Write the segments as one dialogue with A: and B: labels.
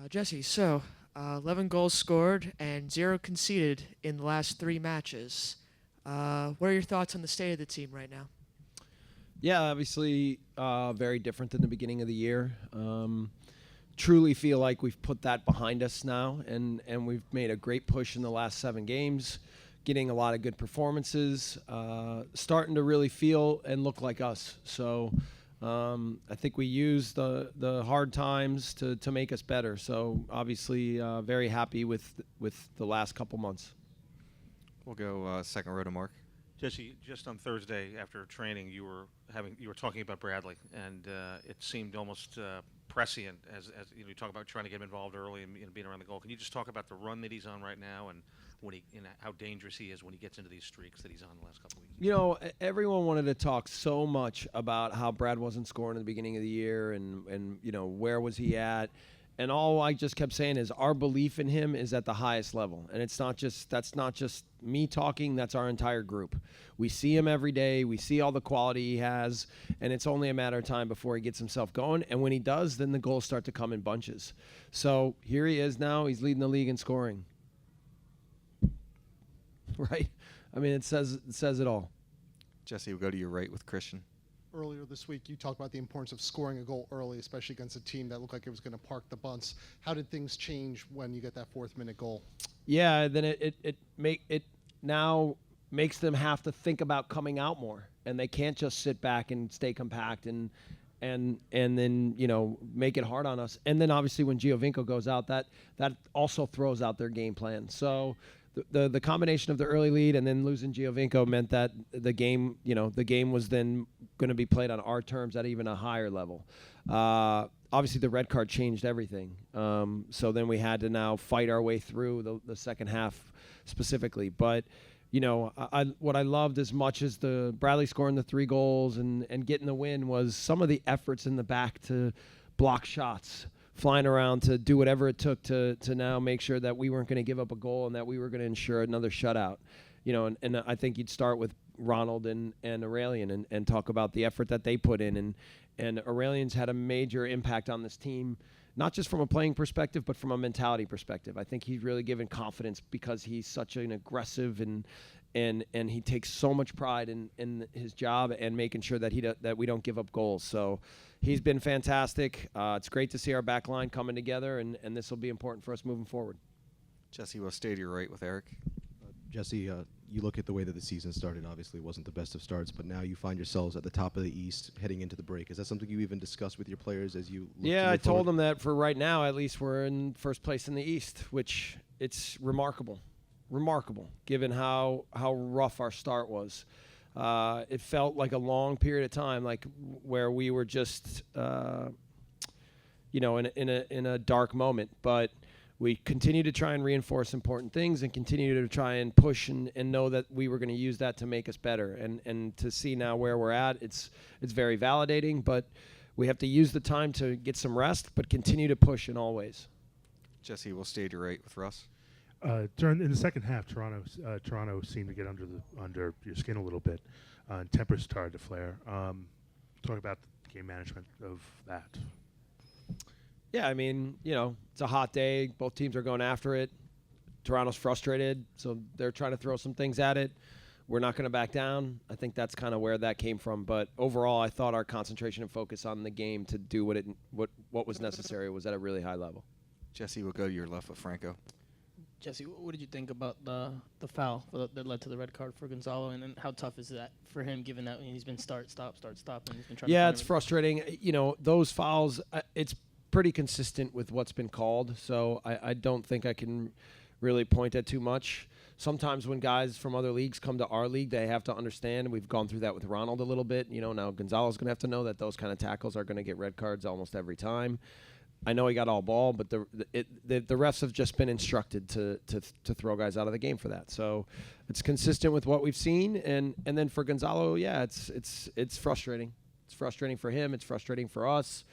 A: Jesse, 11 goals scored and 0 conceded in the last 3 matches. What are your thoughts on the state of the team right now?
B: Yeah, obviously very different than the beginning of the year. Truly feel like we've put that behind us now, and we've made a great push in the last 7 games, getting a lot of good performances, starting to really feel and look like us. So I think we use the hard times to make us better. So obviously very happy with the last couple months.
C: We'll go second row to Mark.
D: Jesse, just on Thursday after training, you were talking about Bradley, and it seemed almost prescient as you talk about trying to get him involved early and being around the goal. Can you just talk about the run that he's on right now and how dangerous he is when he gets into these streaks that he's on the last couple of weeks?
B: You know, everyone wanted to talk so much about how Brad wasn't scoring at the beginning of the year and where was he at. And all I just kept saying is our belief in him is at the highest level. And that's not just me talking, that's our entire group. We see him every day. We see all the quality he has. And it's only a matter of time before he gets himself going. And when he does, then the goals start to come in bunches. So here he is now. He's leading the league in scoring. Right? I mean, it says it all.
C: Jesse, we'll go to your right with Christian.
E: Earlier this week, you talked about the importance of scoring a goal early, especially against a team that looked like it was going to park the bunts. How did things change when you get that fourth-minute goal?
B: Yeah, then it now makes them have to think about coming out more, and they can't just sit back and stay compact and then make it hard on us. And then obviously when Giovinco goes out, that also throws out their game plan. So the combination of the early lead and then losing Giovinco meant that the game was then going to be played on our terms at even a higher level. Obviously, the red card changed everything. So then we had to now fight our way through the second half specifically. But, what I loved as much as the Bradley scoring the 3 goals and getting the win was some of the efforts in the back to block shots, flying around to do whatever it took to now make sure that we weren't going to give up a goal and that we were going to ensure another shutout. And I think you'd start with Ronald and Aurelian and talk about the effort that they put in. And Aurelian's had a major impact on this team, not just from a playing perspective, but from a mentality perspective. I think he's really given confidence because he's such an aggressive and he takes so much pride in his job and making sure that we don't give up goals. So he's been fantastic. It's great to see our back line coming together, and this will be important for us moving forward.
C: Jesse, we'll stay to your right with Eric.
F: Jesse, you look at the way that the season started. Obviously, it wasn't the best of starts, but now you find yourselves at the top of the East heading into the break. Is that something you even discussed with your players as you look
B: Yeah,
F: to
B: I
F: move
B: told
F: forward?
B: them that for right now, at least we're in first place in the East, which it's remarkable, given how rough our start was. It felt like a long period of time, like where we were just, in a dark moment, but we continue to try and reinforce important things and continue to try and push and know that we were going to use that to make us better. And to see now where we're at, it's very validating, but we have to use the time to get some rest, but continue to push in all ways.
C: Jesse, we'll stay to your right with Russ.
G: In the second half, Toronto seemed to get under your skin a little bit, and tempers started to flare. Talk about the game management of that.
B: Yeah, I mean, it's a hot day. Both teams are going after it. Toronto's frustrated, so they're trying to throw some things at it. We're not going to back down. I think that's kind of where that came from. But overall, I thought our concentration and focus on the game to do what was necessary was at a really high level.
C: Jesse, we'll go to your left with Franco.
H: Jesse, what did you think about the foul that led to the red card for Gonzalo, and then how tough is that for him, given that he's been start, stop, and he's been trying to
B: Yeah,
H: find
B: it's
H: everything?
B: frustrating. Those fouls, it's pretty consistent with what's been called, so I don't think I can really point at too much. Sometimes when guys from other leagues come to our league, they have to understand, and we've gone through that with Ronald a little bit. Now Gonzalo's going to have to know that those kind of tackles are going to get red cards almost every time. I know he got all ball, but the refs have just been instructed to throw guys out of the game for that. So it's consistent with what we've seen, and then for Gonzalo, yeah, it's frustrating. It's frustrating for him. It's frustrating for us.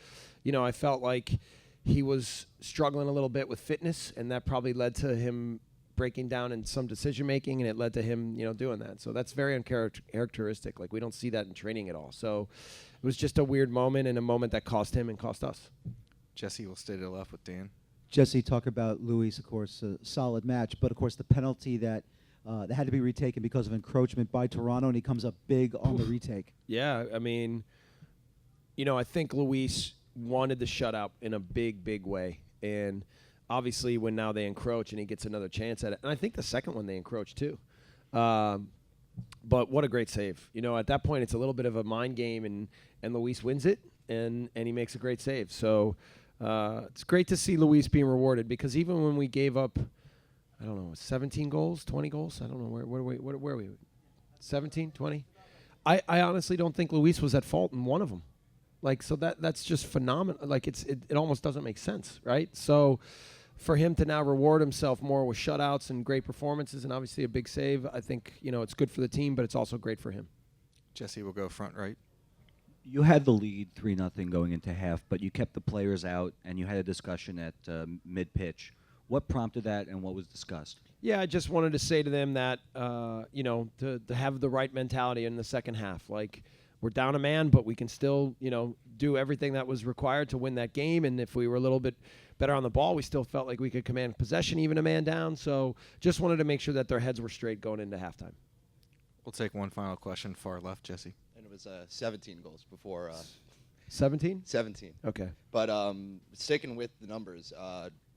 B: I felt like he was struggling a little bit with fitness, and that probably led to him breaking down in some decision making, and it led to him, doing that. So that's very uncharacteristic. Like, we don't see that in training at all. So it was just a weird moment, and a moment that cost him and cost us.
C: Jesse, we'll stay to the left with Dan.
I: Jesse, talk about Luis, of course, a solid match, but of course the penalty that had to be retaken because of encroachment by Toronto, and he comes up big on the retake.
B: Yeah, I mean, I think Luis wanted the shutout in a big, big way. And obviously when now they encroach and he gets another chance at it. And I think the second one they encroach too. But what a great save. At that point it's a little bit of a mind game, and Luis wins it, and he makes a great save. So it's great to see Luis being rewarded, because even when we gave up, I don't know, 17 goals, 20 goals? I don't know. Where are we? 17, 20? I honestly don't think Luis was at fault in one of them. So that's just phenomenal. It almost doesn't make sense, right? So for him to now reward himself more with shutouts and great performances and obviously a big save, I think, it's good for the team, but it's also great for him.
C: Jesse will go front right.
J: You had the lead 3-0 going into half, but you kept the players out, and you had a discussion at mid-pitch. What prompted that, and what was discussed?
B: Yeah, I just wanted to say to them that, to have the right mentality in the second half. We're down a man, but we can still, do everything that was required to win that game. And if we were a little bit better on the ball, we still felt like we could command possession, even a man down. So just wanted to make sure that their heads were straight going into halftime.
C: We'll take one final question, far left, Jesse.
K: And it was 17 goals before.
B: 17?
K: 17.
B: Okay.
K: But sticking with the numbers,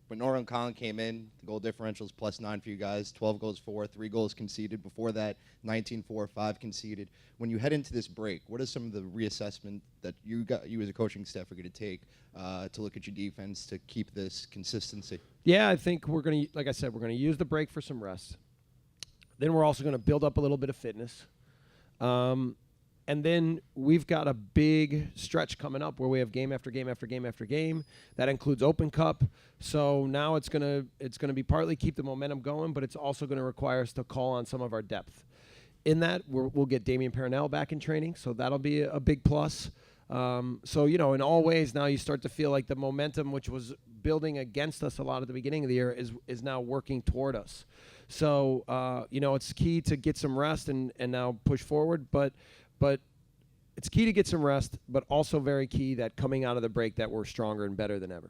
K: when Norman Collin came in, the goal differential is +9 for you guys, 12 goals for, 3 goals conceded. Before that, 19-4, 5 conceded. When you head into this break, what is some of the reassessment that you as a coaching staff are going to take to look at your defense to keep this consistency?
B: Yeah, I think we're going to, like I said, we're going to use the break for some rest. Then we're also going to build up a little bit of fitness. And then we've got a big stretch coming up where we have game after game after game after game. That includes Open Cup. So now it's gonna be partly keep the momentum going, but it's also going to require us to call on some of our depth. In that, we'll get Damian Peronell back in training, so that'll be a big plus. So in all ways, now you start to feel like the momentum, which was building against us a lot at the beginning of the year, is now working toward us. So it's key to get some rest and now push forward, but it's key to get some rest, but also very key that coming out of the break that we're stronger and better than ever.